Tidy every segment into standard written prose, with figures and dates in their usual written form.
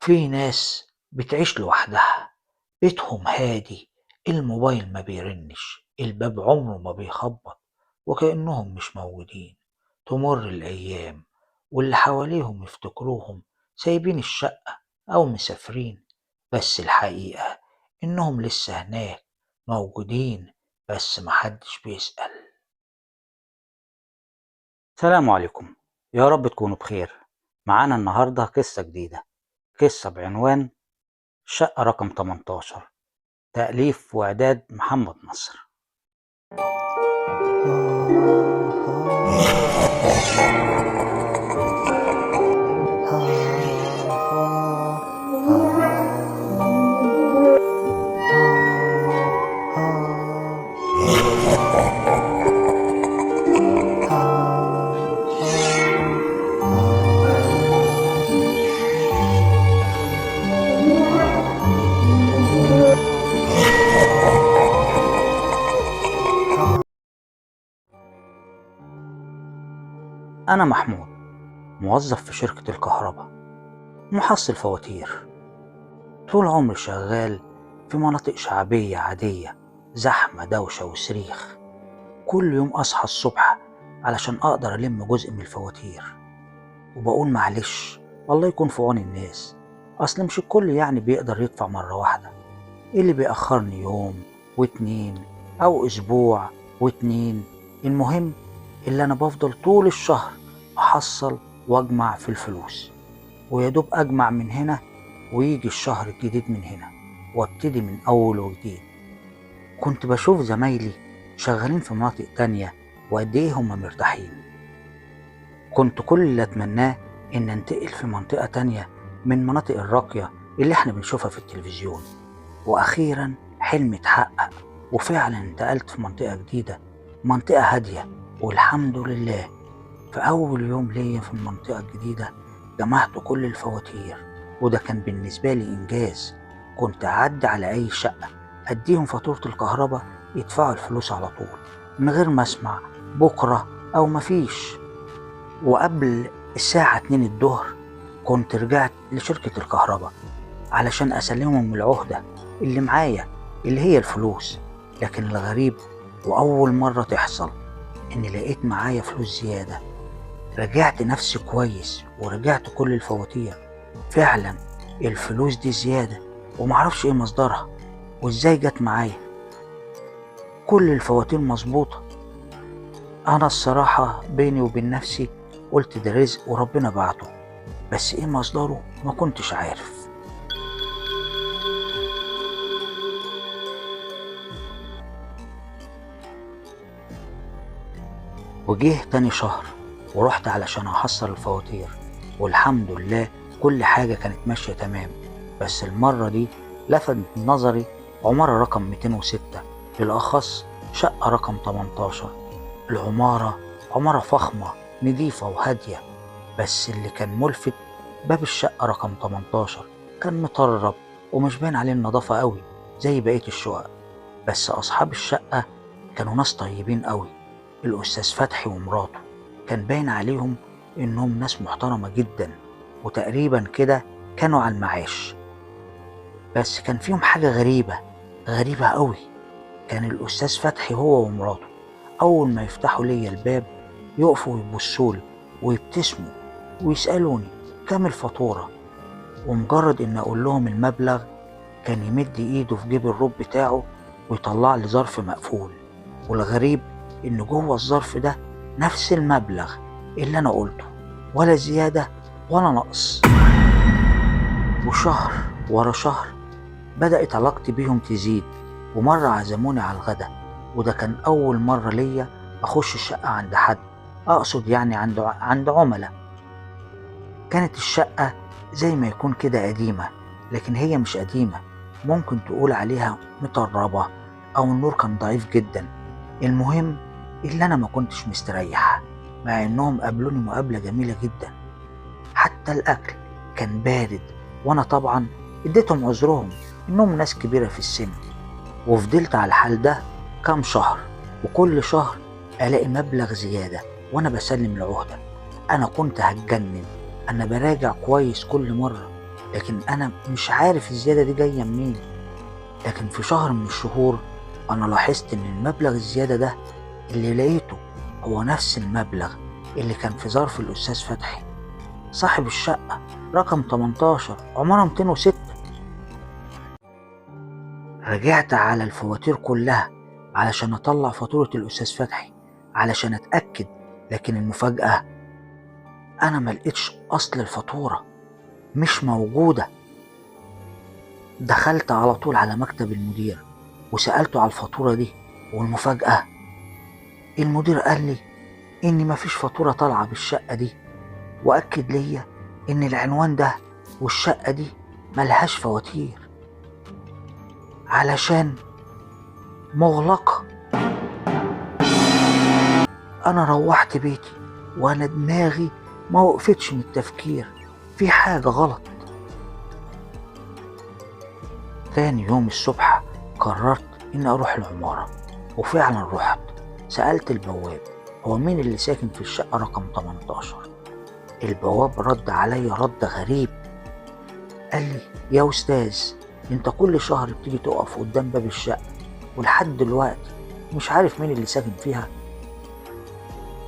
في ناس بتعيش لوحدها، بيتهم هادي، الموبايل ما بيرنش، الباب عمره ما بيخبط، وكأنهم مش موجودين. تمر الأيام واللي حواليهم يفتكروهم سايبين الشقة أو مسافرين، بس الحقيقة إنهم لسه هناك موجودين، بس محدش بيسأل. السلام عليكم. يا رب تكونوا بخير. معانا النهاردة قصة جديدة، قصة بعنوان شقة رقم 18، تأليف وإعداد محمد نصر. أنا محمود، موظف في شركة الكهرباء، محصل فواتير. طول عمري شغال في مناطق شعبية عادية، زحمة دوشة وصريخ. كل يوم أصحى الصبح علشان أقدر ألم جزء من الفواتير، وبقول معلش، الله يكون في عون الناس، أصل مش الكل يعني بيقدر يدفع مرة واحدة. إيه اللي بيأخرني يوم واتنين أو أسبوع واتنين، المهم اللي أنا بفضل طول الشهر أحصل وأجمع في الفلوس، ويدوب أجمع من هنا ويجي الشهر الجديد من هنا وابتدي من أول وجديد. كنت بشوف زمايلي شغالين في مناطق تانية وقد إيه هما مرتاحين. كنت كل اللي أتمناه إن أنتقل في منطقة تانية من مناطق الراقية اللي إحنا بنشوفها في التلفزيون. وأخيرا حلمي اتحقق، وفعلا انتقلت في منطقة جديدة، منطقة هادية. والحمد لله في أول يوم ليا في المنطقة الجديدة جمعت كل الفواتير، وده كان بالنسبة لي إنجاز. كنت أعدي على أي شقة أديهم فاتورة الكهرباء يدفعوا الفلوس على طول من غير ما أسمع بكرة أو مفيش. وقبل الساعة 2 الظهر كنت رجعت لشركة الكهرباء علشان أسلمهم العهدة اللي معايا اللي هي الفلوس. لكن الغريب وأول مرة تحصل إني لقيت معايا فلوس زيادة. رجعت نفسي كويس ورجعت كل الفواتير، فعلا الفلوس دي زيادة، ومعرفش إيه مصدرها وإزاي جت معايا. كل الفواتير مظبوطة. أنا الصراحة بيني وبين نفسي قلت ده رزق وربنا بعته، بس إيه مصدره ما كنتش عارف. وجه تاني شهر ورحت علشان أحصل الفواتير، والحمد لله كل حاجة كانت ماشية تمام. بس المرة دي لفت نظري عمارة رقم 206، بالأخص شقة رقم 18. العمارة عمارة فخمة نضيفة وهادية، بس اللي كان ملفت باب الشقة رقم 18 كان مطرب ومش باين عليه النظافة قوي زي بقية الشقق. بس أصحاب الشقة كانوا ناس طيبين قوي. الأستاذ فتحي ومراته كان باين عليهم إنهم ناس محترمة جدا، وتقريبا كده كانوا على المعاش. بس كان فيهم حاجة غريبة، غريبة قوي. كان الأستاذ فتحي هو ومراته أول ما يفتحوا ليا الباب يقفوا ويبصولي ويبتسموا ويسألوني كام الفاتورة، ومجرد إن أقول لهم المبلغ كان يمد إيده في جيب الروب بتاعه ويطلع لي ظرف مقفول. والغريب إن جوه الظرف ده نفس المبلغ اللي أنا قلته، ولا زيادة ولا نقص. وشهر ورا شهر بدأت علاقتي بيهم تزيد، ومرة عزموني على الغدا، وده كان أول مرة ليا أخش الشقة عند حد، أقصد يعني عند عملاء. كانت الشقة زي ما يكون كده قديمة، لكن هي مش قديمة، ممكن تقول عليها مطربة، أو النور كان ضعيف جدا. المهم اللي أنا ما كنتش مستريح، مع إنهم قابلوني مقابلة جميلة جدا. حتى الأكل كان بارد، وأنا طبعا اديتهم عذرهم إنهم ناس كبيرة في السن. وفضلت على الحال ده كام شهر، وكل شهر ألاقي مبلغ زيادة وأنا بسلم العهدة. أنا كنت هتجنن، أنا براجع كويس كل مرة، لكن أنا مش عارف الزيادة دي جاية منين. لكن في شهر من الشهور أنا لاحظت إن المبلغ الزيادة ده اللي لقيته هو نفس المبلغ اللي كان في ظرف الأستاذ فتحي صاحب الشقة رقم 18 عمارة 206. رجعت على الفواتير كلها علشان أطلع فاتورة الأستاذ فتحي علشان أتأكد، لكن المفاجأة أنا ملقتش أصل الفاتورة، مش موجودة. دخلت على طول على مكتب المدير وسألته على الفاتورة دي، والمفاجأة المدير قال لي إن مفيش فاتورة طالعة بالشقة دي، وأكد ليا إن العنوان ده والشقة دي ملهاش فواتير علشان مغلقة. أنا روحت بيتي وأنا دماغي ما وقفتش من التفكير، في حاجة غلط. تاني يوم الصبح قررت إني أروح العمارة، وفعلا رحت سألت البواب هو مين اللي ساكن في الشقة رقم 18. البواب رد عليا رد غريب، قال لي يا أستاذ انت كل شهر بتيجي تقف قدام باب الشقة ولحد دلوقتي مش عارف مين اللي ساكن فيها.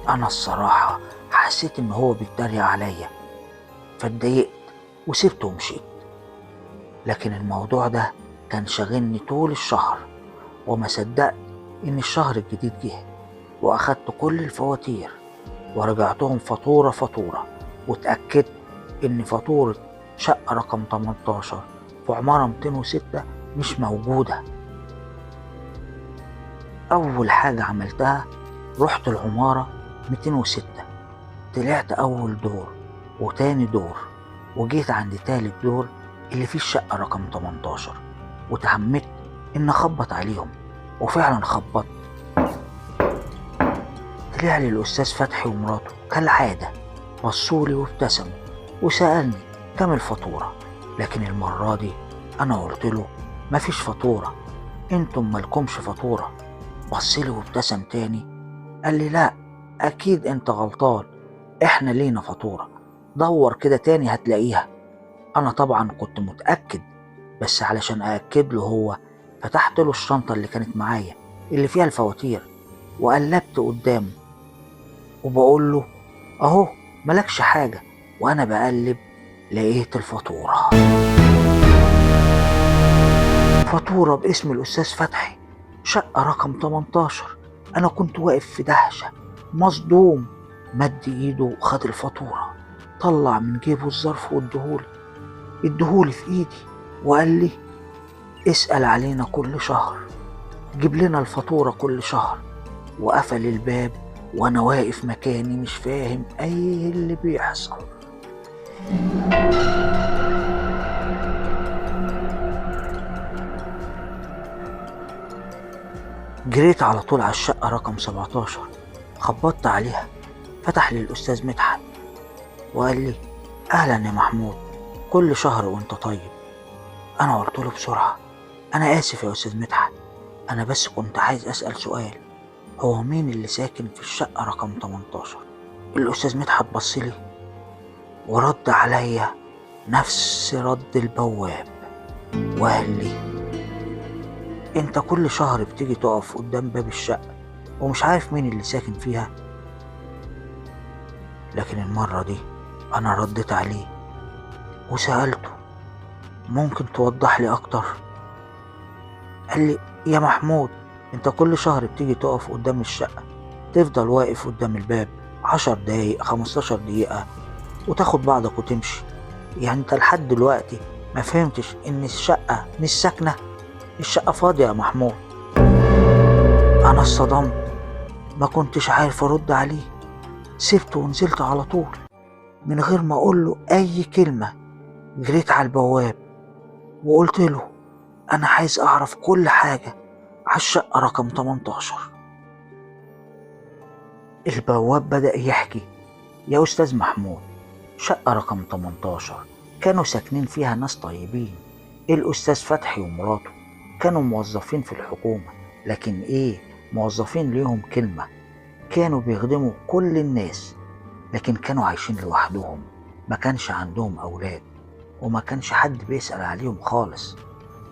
أنا الصراحة حسيت إن هو بيتريق عليا، فاتضايقت وسبته ومشيت. لكن الموضوع ده كان شاغلني طول الشهر، وما صدقت إن الشهر الجديد جه وأخدت كل الفواتير ورجعتهم فاتورة فاتورة، واتأكدت إن فاتورة شقة رقم 18 في عمارة 206 مش موجودة. أول حاجة عملتها رحت العمارة 206، طلعت أول دور وتاني دور وجيت عند تالت دور اللي فيه الشقة رقم 18، وتعمدت إن أخبط عليهم، وفعلا خبطت. طلع لي الأستاذ فتحي ومراته كالعادة، بصولي وابتسموا وسألني كام الفاتورة، لكن المرة دي أنا قلت له مفيش فاتورة، انتم مالكمش فاتورة. بصلي وابتسم تاني، قال لي لا أكيد انت غلطان، احنا لينا فاتورة، دور كده تاني هتلاقيها. أنا طبعا كنت متأكد، بس علشان أأكد له هو فتحت له الشنطة اللي كانت معايا اللي فيها الفواتير وقلبت قدامه وبقول له أهو ملكش حاجة. وأنا بقلب لقيت الفاتورة، فاتورة باسم الأستاذ فتحي، شقة رقم 18. أنا كنت واقف في دهشة مصدوم. مد إيده وخد الفاتورة، طلع من جيبه الظرف ادهولي في إيدي وقال لي اسأل علينا كل شهر، جيب لنا الفاتورة كل شهر. وقفل الباب وأنا واقف مكاني مش فاهم أي اللي بيحصل. جريت على طول على الشقة رقم 17، خبطت عليها، فتح لي الأستاذ مدحت وقال لي أهلا يا محمود، كل شهر وانت طيب. أنا قلت له بسرعة أنا آسف يا أستاذ مدحت، أنا بس كنت عايز أسأل سؤال، هو مين اللي ساكن في الشقة رقم 18؟ الأستاذ مدحت بصلي ورد عليا نفس رد البواب وقال لي انت كل شهر بتيجي تقف قدام باب الشقة ومش عارف مين اللي ساكن فيها. لكن المرة دي أنا رديت عليه وسألته ممكن توضح لي أكتر؟ قال لي يا محمود انت كل شهر بتيجي تقف قدام الشقة، تفضل واقف قدام الباب 10 دقايق 15 دقيقة وتاخد بعضك وتمشي. يعني انت لحد دلوقتي ما فهمتش ان الشقة مش ساكنة، الشقة فاضية يا محمود. أنا اصطدمت، ما كنتش عارف أرد عليه، سبته ونزلت على طول من غير ما أقول له أي كلمة. جريت على البواب وقلت له أنا عايز أعرف كل حاجة على الشقة رقم 18. البواب بدأ يحكي يا أستاذ محمود، شقة رقم 18 كانوا ساكنين فيها ناس طيبين، الأستاذ فتحي ومراته كانوا موظفين في الحكومة، لكن موظفين ليهم كلمة، كانوا بيخدموا كل الناس، لكن كانوا عايشين لوحدهم، ما كانش عندهم أولاد، وما كانش حد بيسأل عليهم خالص،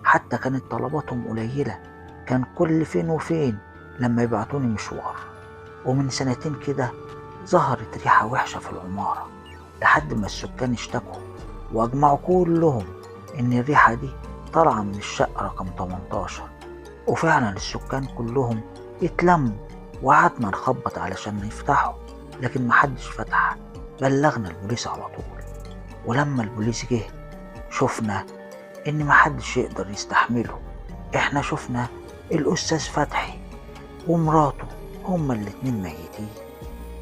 حتى كانت طلباتهم قليلة، كان كل فين وفين لما يبعتوني مشوار. ومن سنتين كده ظهرت ريحة وحشة في العمارة، لحد ما السكان اشتكوا وأجمعوا كلهم إن الريحة دي طالعة من الشقة رقم 18. وفعلا السكان كلهم اتلموا وقعدنا نخبط علشان نفتحوا، لكن محدش فتح. بلغنا البوليس على طول، ولما البوليس جه شفنا إن محدش يقدر يستحمله. إحنا شفنا الأستاذ فتحي ومراته هما الاتنين ميتين،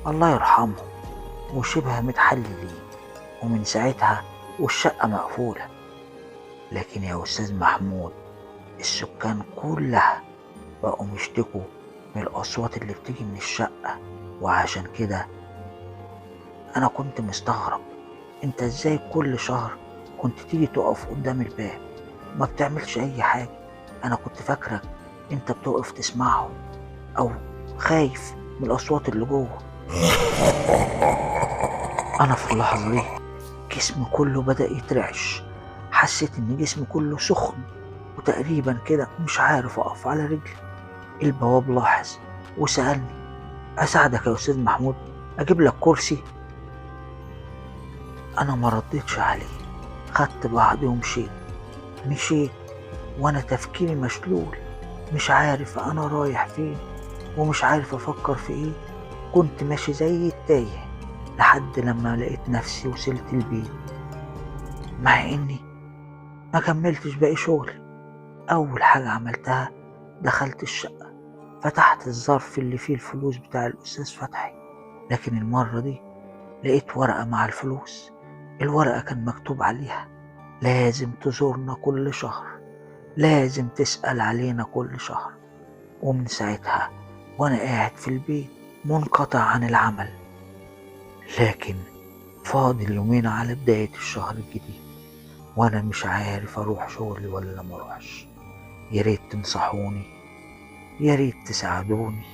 الله يرحمهم، وشبه متحللين، ومن ساعتها والشقة مقفولة. لكن يا أستاذ محمود، السكان كلها بقوا يشتكوا من الأصوات اللي بتيجي من الشقة، وعشان كده أنا كنت مستغرب أنت إزاي كل شهر كنت تيجي تقف قدام الباب ما بتعملش أي حاجة. أنا كنت فاكرك أنت بتقف تسمعهم أو خايف من الأصوات اللي جوه. أنا في اللحظة دي جسمي كله بدأ يترعش، حسيت إن جسمي كله سخن وتقريبا كده مش عارف أقف على رجلي. البواب لاحظ وسألني: أساعدك يا أستاذ محمود؟ أجيب لك كرسي؟ أنا ما رديتش عليه، خدت بعضي ومشيت. مشيت وأنا تفكيري مشلول، مش عارف أنا رايح فين ومش عارف أفكر في إيه. كنت ماشي زي التايه لحد لما لقيت نفسي وصلت البيت، مع إني ما كملتش باقي شغلي. أول حاجة عملتها دخلت الشقة، فتحت الظرف اللي فيه الفلوس بتاع الأستاذ فتحي، لكن المرة دي لقيت ورقة مع الفلوس. الورقة كان مكتوب عليها: لازم تزورنا كل شهر، لازم تسأل علينا كل شهر. ومن ساعتها وأنا قاعد في البيت منقطع عن العمل، لكن فاضل يومين على بداية الشهر الجديد وأنا مش عارف أروح شغلي ولا ما أروحش. يا ريت تنصحوني، يا ريت تساعدوني.